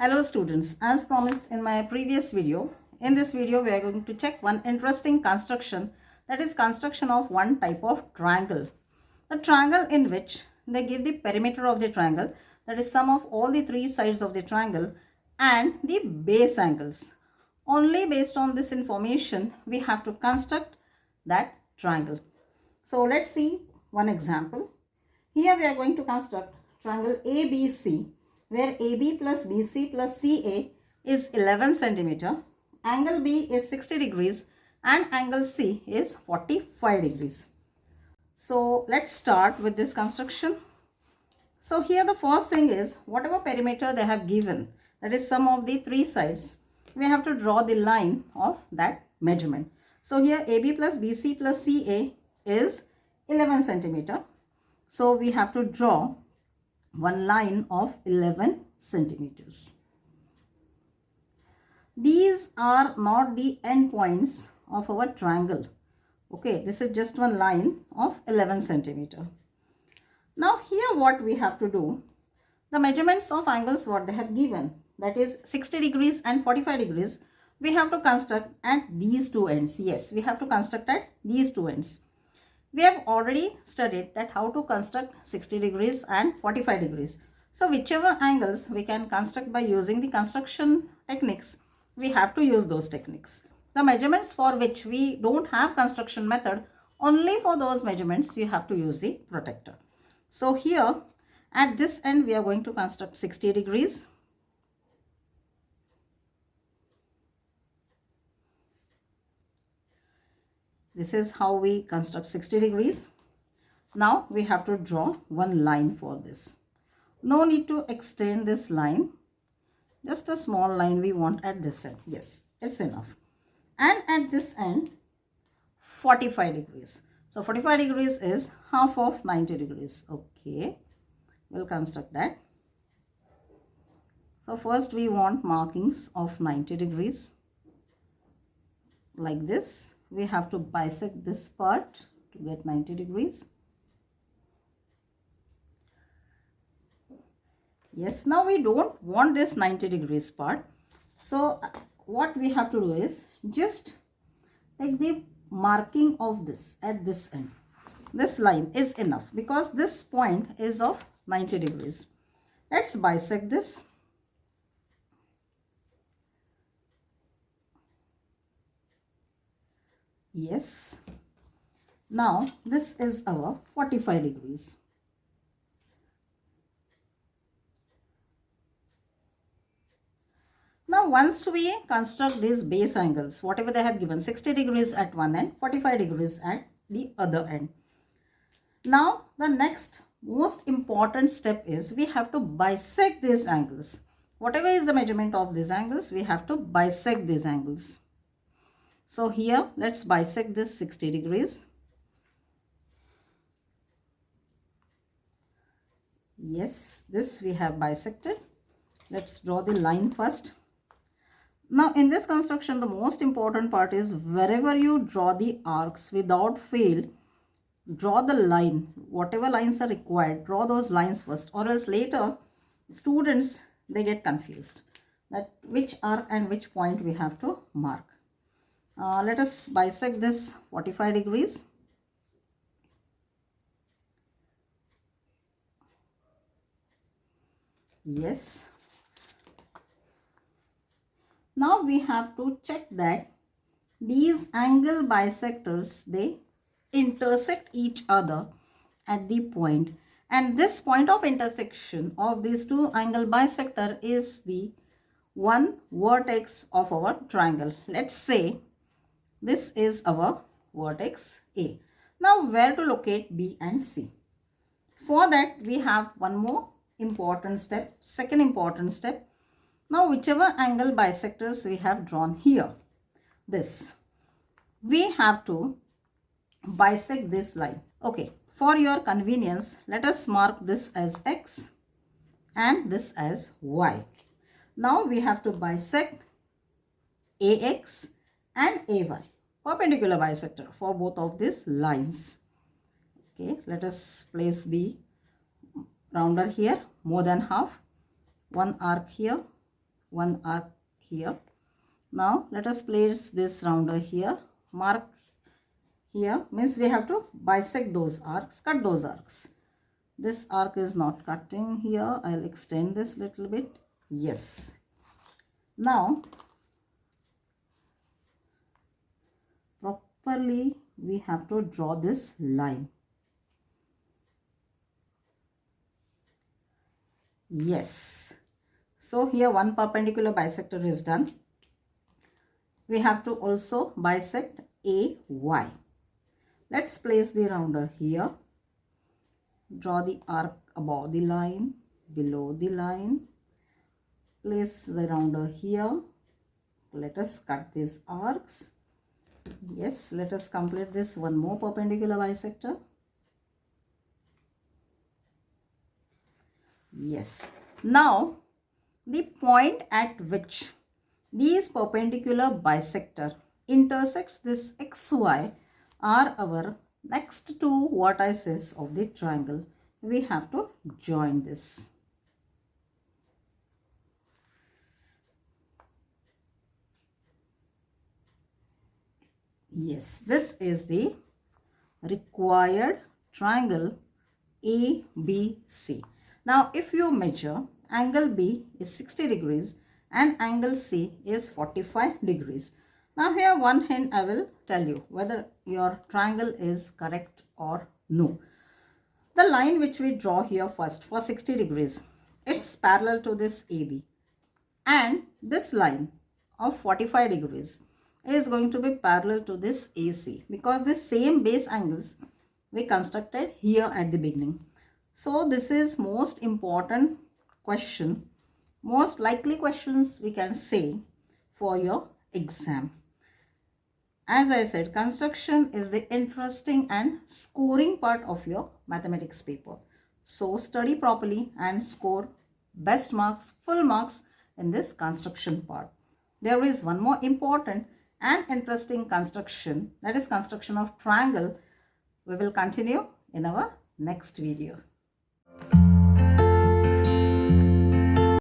Hello students, as promised in my previous video, in this video we are going to check one interesting construction, that is construction of one type of triangle. The triangle in which they give the perimeter of the triangle, that is sum of all the three sides of the triangle and the base angles. Only based on this information we have to construct that triangle. So let's see one example. Here we are going to construct triangle ABC, where AB plus BC plus CA is 11 centimeter, angle B is 60 degrees and angle C is 45 degrees. So let's start with this construction. So here the first thing is, whatever perimeter they have given, that is sum of the three sides, we have to draw the line of that measurement. So here AB plus BC plus CA is 11 centimeter. So we have to draw one line of 11 centimeters. These are not the end points of our triangle. Okay, this is just one line of 11 centimeter. Now here what we have to do, the measurements of angles what they have given, that is 60 degrees and 45 degrees, we have to construct at these two ends. Yes, we have to construct at these two ends. We have already studied that how to construct 60 degrees and 45 degrees. So whichever angles we can construct by using the construction techniques, we have to use those techniques. The measurements for which we don't have construction method, only for those measurements you have to use the protractor. So here at this end we are going to construct 60 degrees. This is how we construct 60 degrees. Now we have to draw one line for this. No need to extend this line. Just a small line we want at this end. Yes, it's enough. And at this end, 45 degrees. So 45 degrees is half of 90 degrees. Okay, we'll construct that. So first we want markings of 90 degrees. Like this. We have to bisect this part to get 90 degrees. Yes, now we don't want this 90 degrees part. So what we have to do is just take the marking of this at this end. This line is enough because this point is of 90 degrees. Let's bisect this. Yes. Now this is our 45 degrees. Now once we construct these base angles, whatever they have given, 60 degrees at one end, 45 degrees at the other end. Now the next most important step is we have to bisect these angles. Whatever is the measurement of these angles, we have to bisect these angles. So here let's bisect this 60 degrees. Yes, this we have bisected. Let's draw the line first. Now in this construction the most important part is wherever you draw the arcs, without fail draw the line. Whatever lines are required, draw those lines first, or else later students they get confused that which arc and which point we have to mark. Let us bisect this 45 degrees. Yes. Now we have to check that these angle bisectors, they intersect each other at the point, and this point of intersection of these two angle bisector is the one vertex of our triangle. Let's say this is our vertex A. Now where to locate B and C? For that we have one more important step, second important step. Now whichever angle bisectors we have drawn here, this, we have to bisect this line. Okay, for your convenience, let us mark this as X and this as Y. Now we have to bisect AX and AY, perpendicular bisector for both of these lines. Okay, let us place the rounder here, more than half, one arc here, one arc here. Now let us place this rounder here. Mark here means we have to bisect those arcs, cut those arcs. This arc is not cutting here. I'll extend this little bit. Yes. Now properly we have to draw this line. Yes. So here one perpendicular bisector is done. We have to also bisect AY. Let's place the rounder here. Draw the arc above the line, below the line. Place the rounder here. Let us cut these arcs. Yes, let us complete this one more perpendicular bisector. Yes. Now, the point at which these perpendicular bisector intersects this XY are our next two vertices of the triangle. We have to join this. Yes, this is the required triangle ABC. Now, if you measure, angle B is 60 degrees and angle C is 45 degrees. Now, here one hint I will tell you whether your triangle is correct or no. The line which we draw here first for 60 degrees, it's parallel to this AB. And this line of 45 degrees is going to be parallel to this AC because the same base angles we constructed here at the beginning. So this is most important question, most likely questions we can say for your exam. As I said, construction is the interesting and scoring part of your mathematics paper. So study properly and score best marks, full marks in this construction part. There is one more important and interesting construction, that is construction of triangle. We will continue in our next video.